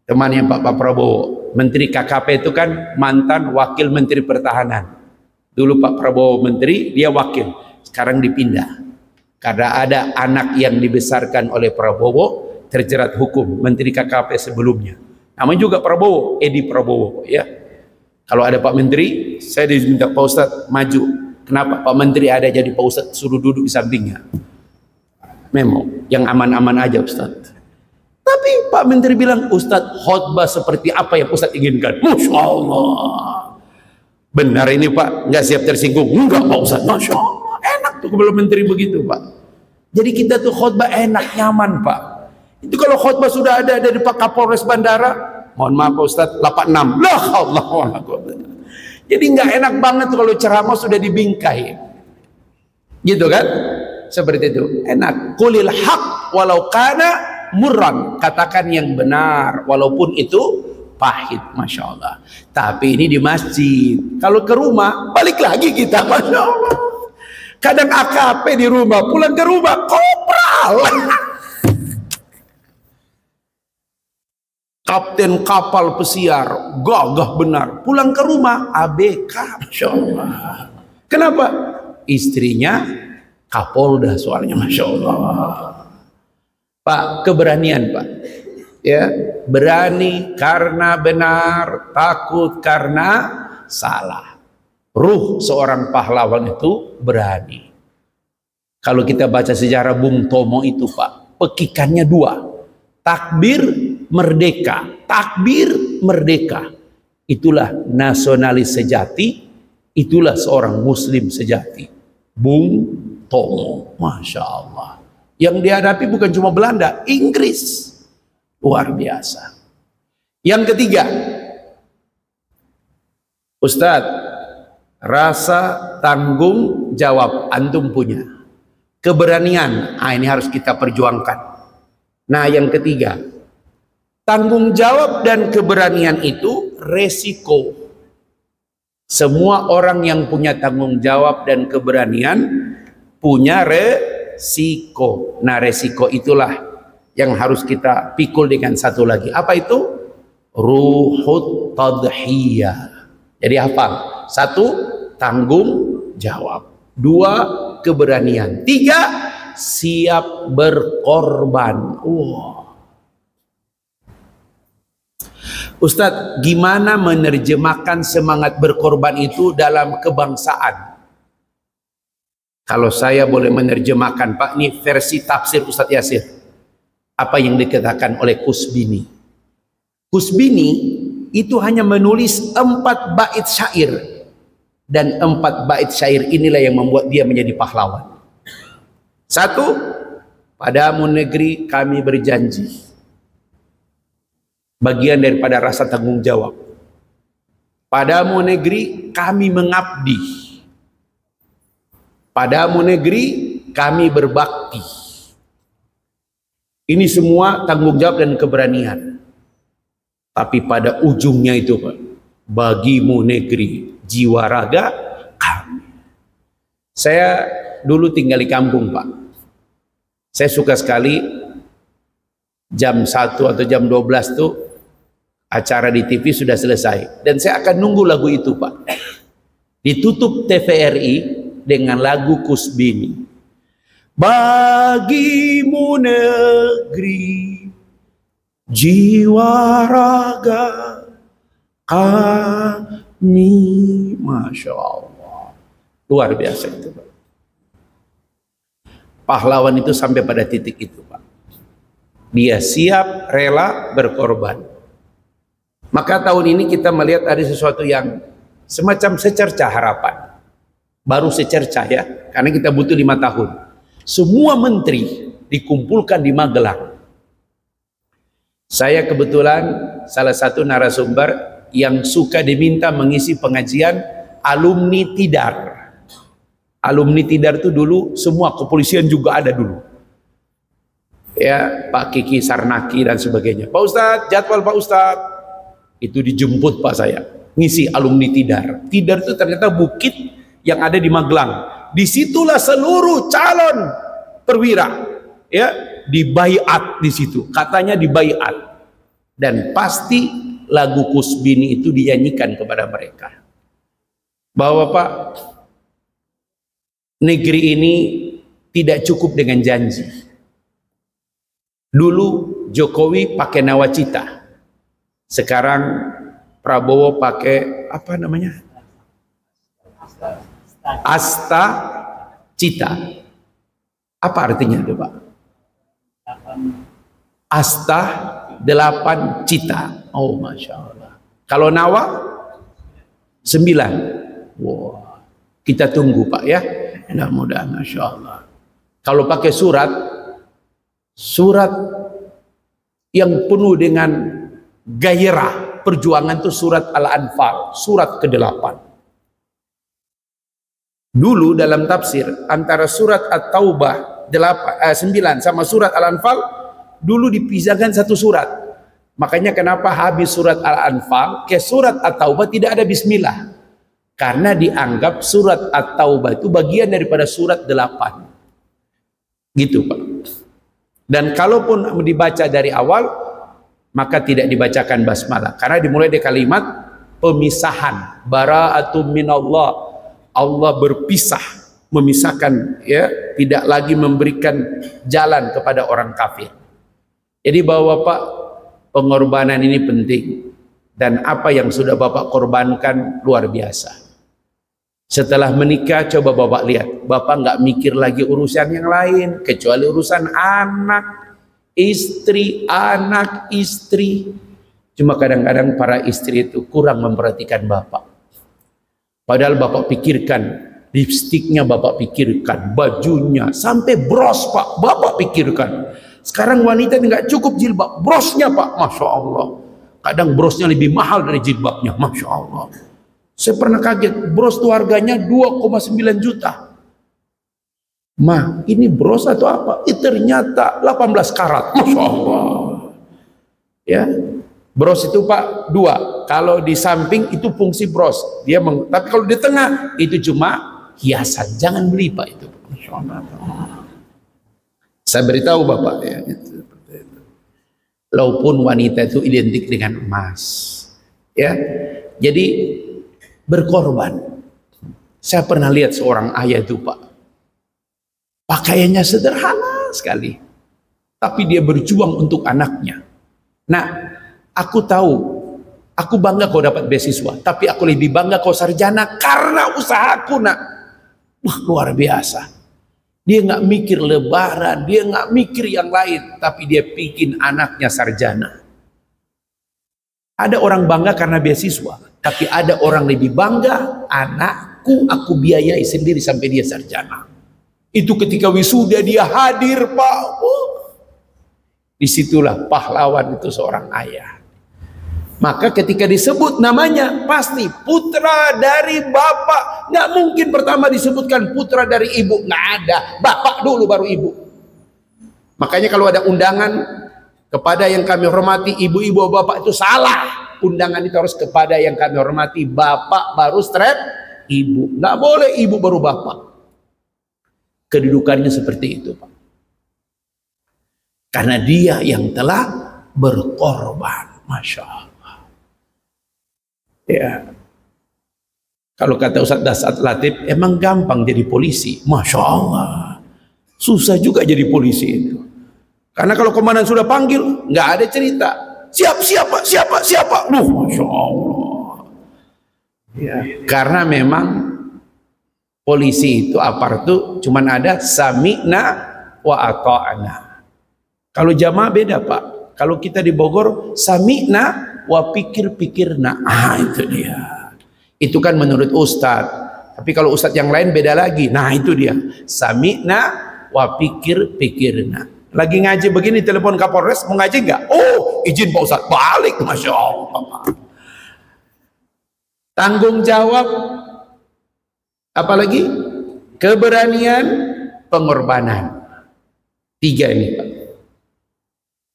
temannya Pak Prabowo. Menteri KKP itu kan mantan wakil Menteri Pertahanan. Dulu Pak Prabowo menteri, dia wakil. Sekarang dipindah. Karena ada anak yang dibesarkan oleh Prabowo terjerat hukum, Menteri KKP sebelumnya. Namanya juga Prabowo, Edi Prabowo, ya. Kalau ada Pak Menteri, saya diminta Pak Ustadz maju Kenapa Pak Menteri ada jadi Pak Ustadz suruh duduk di sampingnya? Memo, yang aman-aman aja Ustadz. Tapi Pak Menteri bilang, Ustadz khotbah seperti apa yang Ustadz inginkan. Masya Allah. Benar ini Pak, nggak siap tersinggung? Enggak Pak Ustadz, Masya Allah. Enak tuh kalau Menteri begitu Pak. Jadi kita tuh khotbah enak, nyaman Pak. Itu kalau khotbah sudah ada dari Pak Kapolres Bandara, mohon maaf Pak Ustadz, 86. Lah Allah. Jadi nggak enak banget tuh kalau ceramah sudah dibingkai. Gitu kan? Seperti itu. Enak. Qulil haq walau kana murran, katakan yang benar walaupun itu pahit. Masya Allah. Tapi ini di masjid. Kalau ke rumah balik lagi kita. Masya Allah. Kadang AKP di rumah, pulang ke rumah kopral. Kapten kapal pesiar, gagah benar, pulang ke rumah ABK. Masya Allah. Kenapa? Istrinya Kapolda soalnya. Masya Allah. Pak, keberanian Pak, ya, berani karena benar, takut karena salah. Ruh seorang pahlawan itu berani. Kalau kita baca sejarah Bung Tomo itu Pak, pekikannya dua, takbir merdeka, takbir merdeka. Itulah nasionalis sejati, itulah seorang muslim sejati. Bung Tomo, Masya Allah. Yang dihadapi bukan cuma Belanda, Inggris. Luar biasa. Yang ketiga, Ustadz, rasa tanggung jawab antum punya. Keberanian, ini harus kita perjuangkan. Nah yang ketiga, tanggung jawab dan keberanian itu resiko. Semua orang yang punya tanggung jawab dan keberanian punya resiko. Nah resiko itulah yang harus kita pikul dengan satu lagi. Apa itu? Ruhut tadhiyah. Jadi hafal. Satu, tanggung jawab. Dua, keberanian. Tiga, siap berkorban. Ustadz, gimana menerjemahkan semangat berkorban itu dalam kebangsaan? Kalau saya boleh menerjemahkan Pak, ini versi tafsir Ustadz Yasir. Apa yang dikatakan oleh Kusbini. Kusbini itu hanya menulis 4 bait syair. Dan 4 bait syair inilah yang membuat dia menjadi pahlawan. Satu, padamu negeri kami berjanji. Bagian daripada rasa tanggung jawab. Padamu negeri kami mengabdi. Padamu negeri kami berbakti. Ini semua tanggung jawab dan keberanian. Tapi pada ujungnya itu Pak, bagimu negeri jiwa raga kami. Saya dulu tinggal di kampung Pak. Saya suka sekali jam 1 atau jam 12 tuh acara di TV sudah selesai. Dan saya akan nunggu lagu itu Pak. Ditutup TVRI dengan lagu Kusbini. Bagimu negeri jiwa raga kami. Masya Allah. Luar biasa itu Pak. Pahlawan itu sampai pada titik itu Pak. Dia siap rela berkorban. Maka tahun ini kita melihat ada sesuatu yang semacam secercah harapan. Baru secercah ya, karena kita butuh 5 tahun. Semua menteri dikumpulkan di Magelang. Saya kebetulan salah satu narasumber yang suka diminta mengisi pengajian alumni Tidar. Alumni Tidar itu dulu semua kepolisian juga ada dulu. Ya, Pak Kiki Sarnaki dan sebagainya. Pak Ustadz, jadwal Pak Ustadz. Itu dijemput Pak saya, ngisi alumni Tidar. Tidar itu ternyata bukit yang ada di Magelang. Disitulah seluruh calon perwira ya dibaiat di situ. Katanya dibaiat. Dan pasti lagu Kusbini itu dinyanyikan kepada mereka. Bahwa Pak, negeri ini tidak cukup dengan janji. Dulu Jokowi pakai nawacita. Sekarang Prabowo pakai apa namanya? Asta cita. Apa artinya itu, Pak? Asta 8 cita. Oh, Masya Allah. Kalau nawa 9. Wow. Kita tunggu, Pak, ya. Mudah-mudahan, Masya Allah. Kalau pakai surat yang penuh dengan gairah perjuangan itu surat Al-Anfal, surat ke-8. Dulu dalam tafsir antara surat At-Taubah 9 sama surat Al-Anfal dulu dipisahkan satu surat. Makanya kenapa habis surat Al-Anfal ke surat At-Taubah tidak ada bismillah. Karena dianggap surat At-Taubah itu bagian daripada surat 8. Gitu, Pak. Dan kalaupun dibaca dari awal maka tidak dibacakan basmalah karena dimulai dari kalimat pemisahan, bara'atum minallah. Allah berpisah, memisahkan, ya, tidak lagi memberikan jalan kepada orang kafir. Jadi Bapak, pengorbanan ini penting, dan apa yang sudah Bapak korbankan luar biasa. Setelah menikah, coba Bapak lihat, Bapak nggak mikir lagi urusan yang lain kecuali urusan anak istri. Cuma kadang-kadang para istri itu kurang memperhatikan Bapak. Padahal Bapak pikirkan lipstiknya, Bapak pikirkan bajunya, sampai bros, Pak, Bapak pikirkan. Sekarang wanita nggak cukup jilbab, brosnya, Pak, Masya Allah. Kadang brosnya lebih mahal dari jilbabnya, Masya Allah. Saya pernah kaget, bros itu harganya 2,9 juta. Ma, ini bros atau apa? Ternyata 18 karat, Masya Allah. Ya. Bros itu, Pak, 2. Kalau di samping itu fungsi bros. Tapi kalau di tengah itu cuma hiasan. Jangan beli, Pak, itu. Saya beritahu Bapak, ya, itu. Walaupun wanita itu identik dengan emas, ya. Jadi berkorban. Saya pernah lihat seorang ayah itu, Pak. Pakaiannya sederhana sekali, tapi dia berjuang untuk anaknya. Nah, aku tahu, aku bangga kau dapat beasiswa, tapi aku lebih bangga kau sarjana karena usahaku, nak. Wah, luar biasa. Dia nggak mikir lebaran, dia nggak mikir yang lain, tapi dia bikin anaknya sarjana. Ada orang bangga karena beasiswa, tapi ada orang lebih bangga, anakku aku biayai sendiri sampai dia sarjana. Itu ketika wisuda dia hadir, Pak. Disitulah pahlawan itu seorang ayah. Maka ketika disebut namanya pasti putra dari bapak. Nggak mungkin pertama disebutkan putra dari ibu, nggak ada. Bapak dulu baru ibu. Makanya kalau ada undangan kepada yang kami hormati ibu-ibu bapak itu salah. Undangan itu harus kepada yang kami hormati bapak baru strep ibu. Nggak boleh ibu baru bapak. Kedudukannya seperti itu, Pak. Karena dia yang telah berkorban, Masya Allah. Ya, kalau kata Ustaz Dasat Latif, emang gampang jadi polisi, Masya Allah. Susah juga jadi polisi itu. Karena kalau komandan sudah panggil, nggak ada cerita. Siapa? Masya Allah. Ya, karena memang polisi itu apart itu cuman ada sami'na wa ata'na. Kalau jamaah beda, Pak. Kalau kita di Bogor sami'na wa pikir-pikirna. Itu dia. Itu kan menurut Ustadz. Tapi kalau Ustadz yang lain beda lagi. Nah, itu dia. Sami'na wa pikir-pikirna. Lagi ngaji begini, telepon Kapolres, mau ngaji nggak? Oh, izin Pak Ustadz, balik. Masya Allah. Tanggung jawab, apalagi keberanian, pengorbanan. 3 ini, Pak.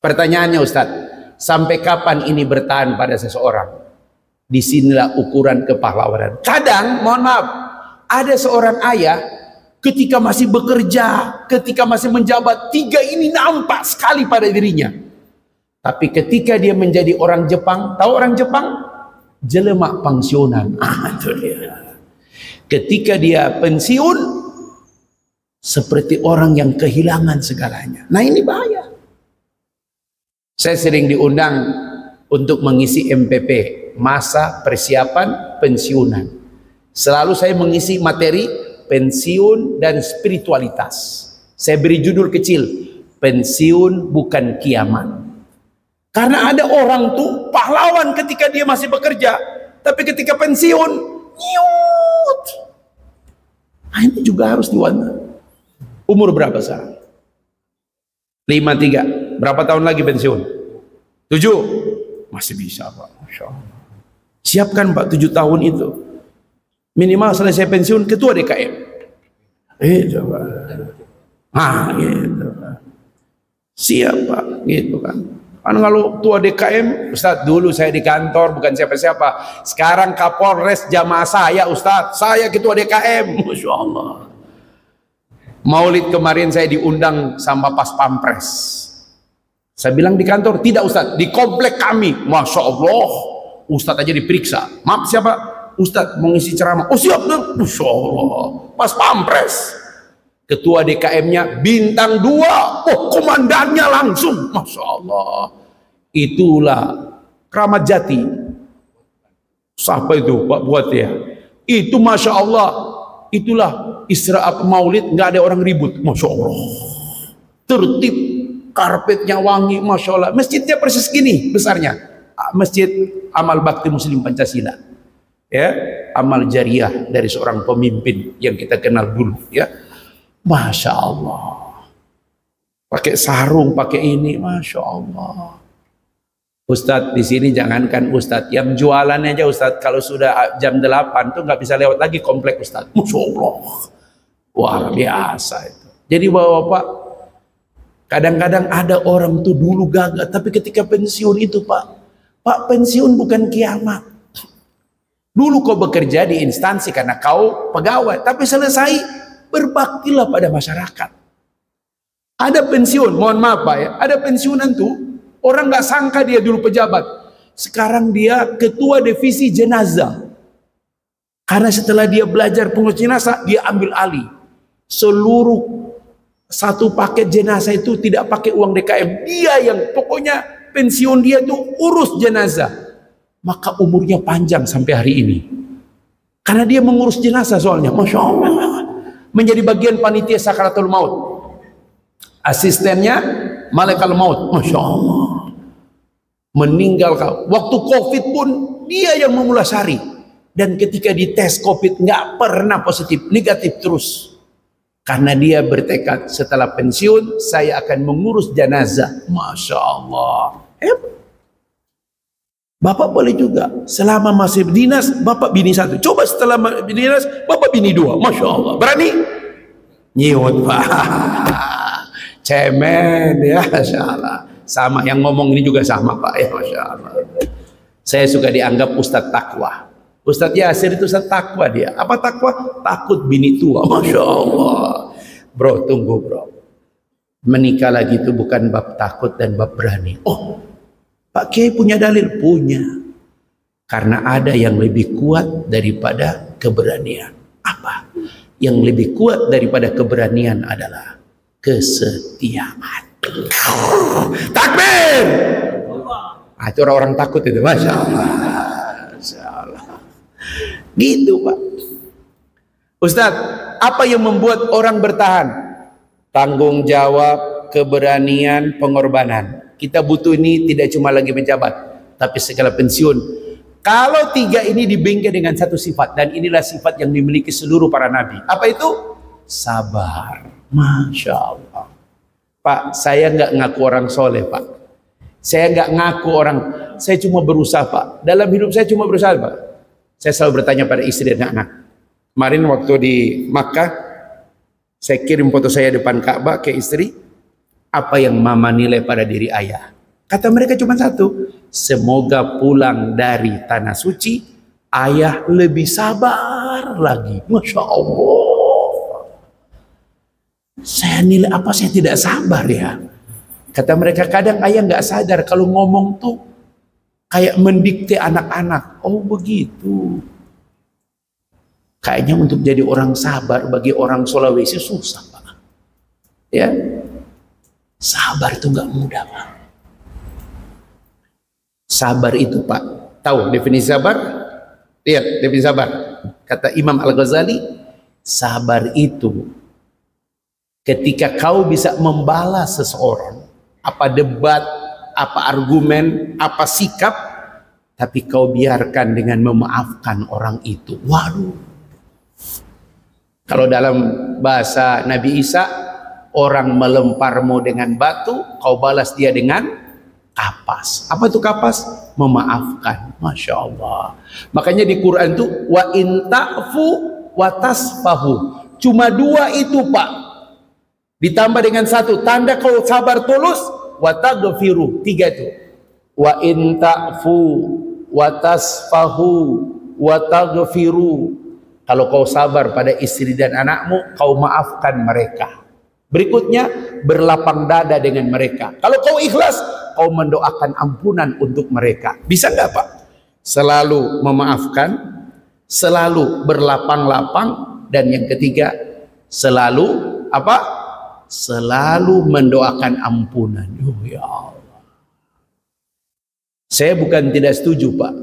Pertanyaannya, Ustadz, sampai kapan ini bertahan pada seseorang? Disinilah ukuran kepahlawanan. Kadang, mohon maaf, ada seorang ayah ketika masih bekerja, ketika masih menjabat, 3 ini nampak sekali pada dirinya. Tapi ketika dia menjadi orang Jepang, tahu orang Jepang? Jelema pensiunan. Itu dia. Ketika dia pensiun, seperti orang yang kehilangan segalanya. Nah, ini bahaya. Saya sering diundang untuk mengisi MPP, masa persiapan pensiunan. Selalu saya mengisi materi pensiun dan spiritualitas. Saya beri judul kecil, pensiun bukan kiamat. Karena ada orang tuh pahlawan ketika dia masih bekerja, tapi ketika pensiun, nyut. Nah, ini juga harus diwarna. Umur berapa sekarang? 53. Berapa tahun lagi pensiun? 7. Masih bisa, Pak. Masya Allah. Siapkan, Pak, 7 tahun itu. Minimal selesai pensiun ketua DKM. Coba. Gitu. Siap, Pak. Gitu kan. Kan kalau tua DKM, Ustadz, dulu saya di kantor bukan siapa-siapa. Sekarang Kapolres jamaah saya, Ustadz. Saya ketua DKM. Masya Allah. Maulid kemarin saya diundang sama Pas Pampres. Saya bilang di kantor, tidak Ustadz, di komplek kami. Masya Allah, Ustadz aja diperiksa. Maaf siapa? Ustadz mau ngisi ceramah. Oh siap dong. Masya Allah, Pas Pampres. Ketua DKM-nya bintang 2. Oh komandannya langsung. Masya Allah. Itulah Kramat Jati. Siapa itu Pak buat ya? Itu Masya Allah. Itulah Isra Maulid, nggak ada orang ribut. Masya Allah. Tertib, karpetnya wangi, Masya Allah. Masjidnya persis gini besarnya. Masjid Amal Bakti Muslim Pancasila. Ya, amal jariah dari seorang pemimpin yang kita kenal dulu. Ya, Masya Allah. Pakai sarung, pakai ini, Masya Allah. Ustadz di sini jangankan Ustadz, yang jualannya aja Ustadz kalau sudah jam 8 tuh nggak bisa lewat lagi komplek Ustadz. Masya Allah, luar biasa itu. Jadi bapak-bapak, kadang-kadang ada orang tuh dulu gagal, tapi ketika pensiun itu Pak pensiun bukan kiamat. Dulu kau bekerja di instansi karena kau pegawai, tapi selesai berbaktilah pada masyarakat. Ada pensiun, mohon maaf Pak ya, ada pensiunan tuh. Orang nggak sangka dia dulu pejabat. Sekarang dia ketua divisi jenazah. Karena setelah dia belajar pengurus jenazah, dia ambil alih. Seluruh satu paket jenazah itu tidak pakai uang DKM. Dia yang pokoknya pensiun dia tuh urus jenazah. Maka umurnya panjang sampai hari ini. Karena dia mengurus jenazah soalnya. Masya Allah. Menjadi bagian panitia sakaratul maut. Asistennya malaikat maut. Masya Allah. Meninggal waktu COVID pun dia yang memulasari, dan ketika dites COVID nggak pernah positif, negatif terus, karena dia bertekad setelah pensiun saya akan mengurus jenazah. Masya Allah. Bapak boleh juga selama masih dinas bapak bini 1, coba setelah dinas bapak bini 2. Masya Allah, berani nyiut Pak. Cemen ya, Masya Allah. Sama yang ngomong ini juga sama Pak ya, Masya Allah. Saya suka dianggap Ustadz takwa. Ustadz Yasir itu Ustadz takwa dia. Apa takwa? Takut bini tua. Masya Allah. Bro, tunggu bro. Menikah lagi itu bukan bab takut dan bab berani. Oh, Pak Kiai punya dalil? Punya. Karena ada yang lebih kuat daripada keberanian. Apa? Yang lebih kuat daripada keberanian adalah kesetiaan. Takbir. Itu orang-orang takut itu. Masya Allah. Masya Allah. Gitu Pak. Ustadz, apa yang membuat orang bertahan? Tanggung jawab, keberanian, pengorbanan. Kita butuh ini tidak cuma lagi menjabat, tapi segala pensiun. Kalau 3 ini dibingkai dengan satu sifat, dan inilah sifat yang dimiliki seluruh para nabi. Apa itu? Sabar. Masya Allah. Pak, saya nggak ngaku orang soleh Pak. Saya nggak ngaku orang, saya cuma berusaha Pak. Dalam hidup saya cuma berusaha Pak. Saya selalu bertanya pada istri dan anak. Kemarin waktu di Makkah, saya kirim foto saya depan Ka'bah ke istri. Apa yang mama nilai pada diri ayah? Kata mereka cuma satu. Semoga pulang dari tanah suci, ayah lebih sabar lagi. Masya Allah. Saya nilai apa, saya tidak sabar ya. Kata mereka kadang ayah nggak sadar kalau ngomong tuh kayak mendikte anak-anak. Oh begitu. Kayaknya untuk jadi orang sabar bagi orang Sulawesi susah Pak. Ya, sabar itu nggak mudah Pak. Sabar itu Pak, tahu definisi sabar? Lihat definisi sabar. Kata Imam Al-Ghazali, sabar itu ketika kau bisa membalas seseorang, apa debat, apa argumen, apa sikap, tapi kau biarkan dengan memaafkan orang itu. Waduh. Kalau dalam bahasa Nabi Isa, orang melemparmu dengan batu, kau balas dia dengan kapas. Apa itu kapas? Memaafkan. Masya Allah. Makanya di Quran itu wa in ta'fu wa tasfahu. Cuma dua itu Pak. Ditambah dengan satu, tanda kau sabar tulus, wa taghfiru. Tiga itu. Wa in ta'fu wa tasfahu wa taghfiru. Kalau kau sabar pada istri dan anakmu, kau maafkan mereka. Berikutnya, berlapang dada dengan mereka. Kalau kau ikhlas, kau mendoakan ampunan untuk mereka. Bisa nggak Pak? Selalu memaafkan, selalu berlapang-lapang, dan yang ketiga, selalu apa? Selalu mendoakan ampunan. Oh ya Allah. Saya bukan tidak setuju Pak.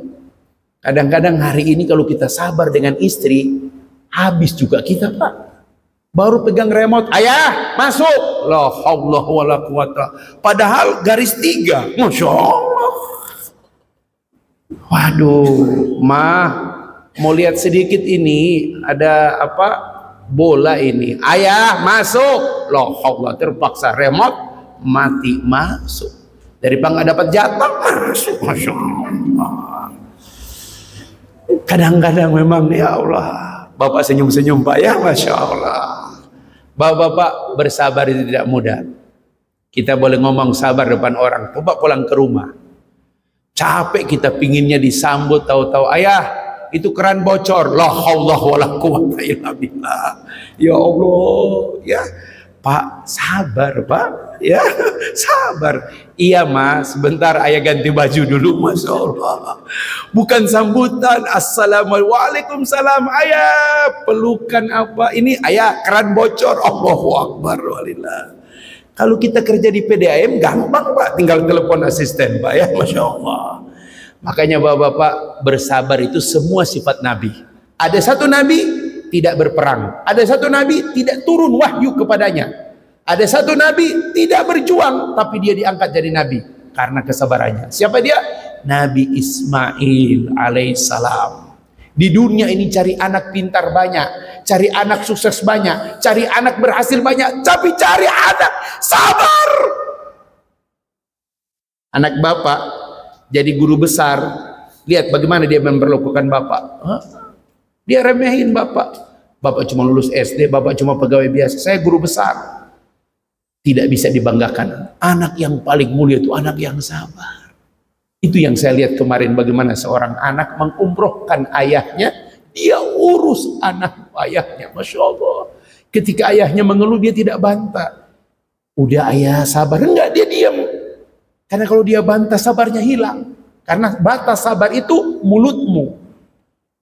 Kadang-kadang hari ini kalau kita sabar dengan istri, habis juga kita Pak. Baru pegang remote, ayah masuk, la haula wala quwata, padahal garis 3. Masya Allah. Waduh, mah mau lihat sedikit ini, ada apa, bola ini, ayah masuk, la haula, terpaksa remote mati, masuk. Dari nggak dapat jatah, masuk. Masya Allah. Kadang-kadang memang ya Allah, Bapak senyum-senyum Pak ya, Masya Allah. Bapak-bapak, bersabar itu tidak mudah. Kita boleh ngomong sabar depan orang, coba pulang ke rumah. Capek kita pinginnya disambut, tahu-tahu ayah itu keran bocor. La haula wala quwata illa billah. Ya Allah, ya Pak, sabar Pak, ya sabar. Iya Mas, sebentar ayah ganti baju dulu, Masya Allah. Bukan sambutan, assalamualaikum, waalaikumsalam, ayah pelukan apa, ini ayah keran bocor, Allahu Akbar, walillah. Kalau kita kerja di PDAM gampang Pak, tinggal telepon asisten Pak ya, Masya Allah. Makanya bapak-bapak, bersabar itu semua sifat Nabi. Ada satu Nabi tidak berperang, ada satu Nabi tidak turun wahyu kepadanya, ada satu Nabi tidak berjuang tapi dia diangkat jadi Nabi karena kesabarannya. Siapa dia? Nabi Ismail alaihissalam. Di dunia ini cari anak pintar banyak, cari anak sukses banyak, cari anak berhasil banyak, tapi cari anak sabar. Anak bapak jadi guru besar, lihat bagaimana dia memperlakukan bapak. Dia remehin bapak. Bapak cuma lulus SD, bapak cuma pegawai biasa, saya guru besar. Tidak bisa dibanggakan. Anak yang paling mulia itu anak yang sabar. Itu yang saya lihat kemarin, bagaimana seorang anak mengumrohkan ayahnya, dia urus anak ayahnya, Masya Allah. Ketika ayahnya mengeluh, dia tidak bantah. Udah ayah sabar, enggak, dia diam. Karena kalau dia bantah, sabarnya hilang. Karena batas sabar itu mulutmu.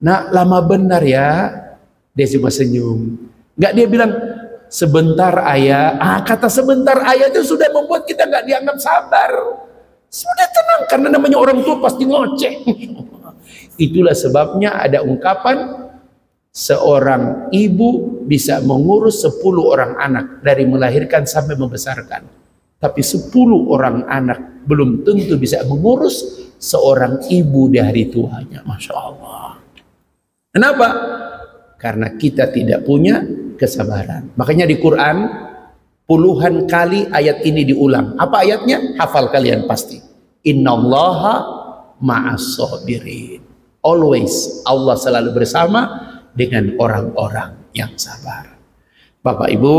Nah, lama benar ya, dia cuma senyum. Enggak, dia bilang, sebentar ayah. Kata sebentar ayah itu sudah membuat kita nggak dianggap sabar. Sudah tenang, karena namanya orang tua pasti ngoceh. Itulah sebabnya ada ungkapan, seorang ibu bisa mengurus 10 orang anak dari melahirkan sampai membesarkan. Tapi 10 orang anak belum tentu bisa mengurus seorang ibu di hari tuanya. Masya Allah. Kenapa? Karena kita tidak punya kesabaran. Makanya di Quran puluhan kali ayat ini diulang. Apa ayatnya? Hafal kalian pasti. Innallaha ma'as sabirin. Always Allah selalu bersama dengan orang-orang yang sabar. Bapak Ibu,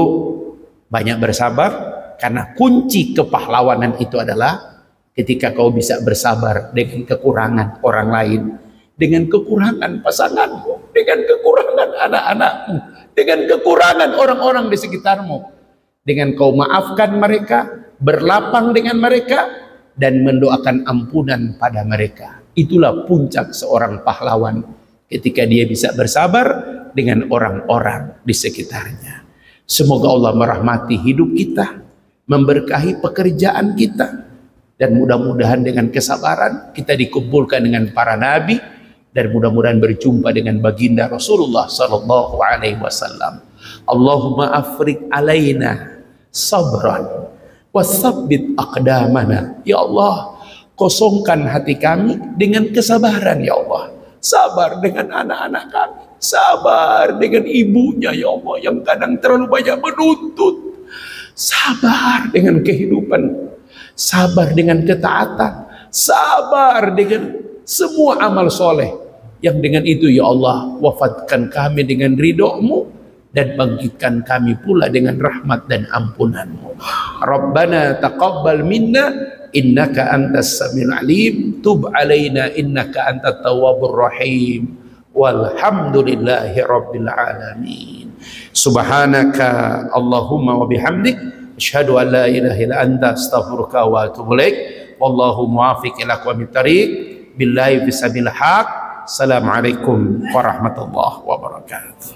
banyak bersabar, karena kunci kepahlawanan itu adalah ketika kau bisa bersabar dengan kekurangan orang lain, dengan kekurangan pasanganmu, dengan kekurangan anak-anakmu, dengan kekurangan orang-orang di sekitarmu. Dengan kau maafkan mereka, berlapang dengan mereka, dan mendoakan ampunan pada mereka. Itulah puncak seorang pahlawan, ketika dia bisa bersabar dengan orang-orang di sekitarnya. Semoga Allah merahmati hidup kita, memberkahi pekerjaan kita, dan mudah-mudahan dengan kesabaran kita dikumpulkan dengan para nabi, dan mudah-mudahan berjumpa dengan baginda Rasulullah sallallahu alaihi wasallam. Allahumma afrik alaina sabran wasabbit aqdamana. Ya Allah, kosongkan hati kami dengan kesabaran ya Allah. Sabar dengan anak-anak kami, sabar dengan ibunya ya Allah yang kadang terlalu banyak menuntut, sabar dengan kehidupan, sabar dengan ketaatan, sabar dengan semua amal soleh, yang dengan itu ya Allah wafatkan kami dengan ridho-Mu dan bangkitkan kami pula dengan rahmat dan ampunan-Mu. Rabbana taqabbal minna innaka antas samiul alim, tub alaina innaka antat tawwabur rahim, walhamdulillahi rabbil alamin. Subhanaka Allahumma wa bihamdik, asyhadu an la ilaha illa anta, astaghfiruka wa atubu ilaik. Wallahu muwaffiq ila aqwamit thariq, billahi bisabil haq. Assalamualaikum warahmatullahi wabarakatuh.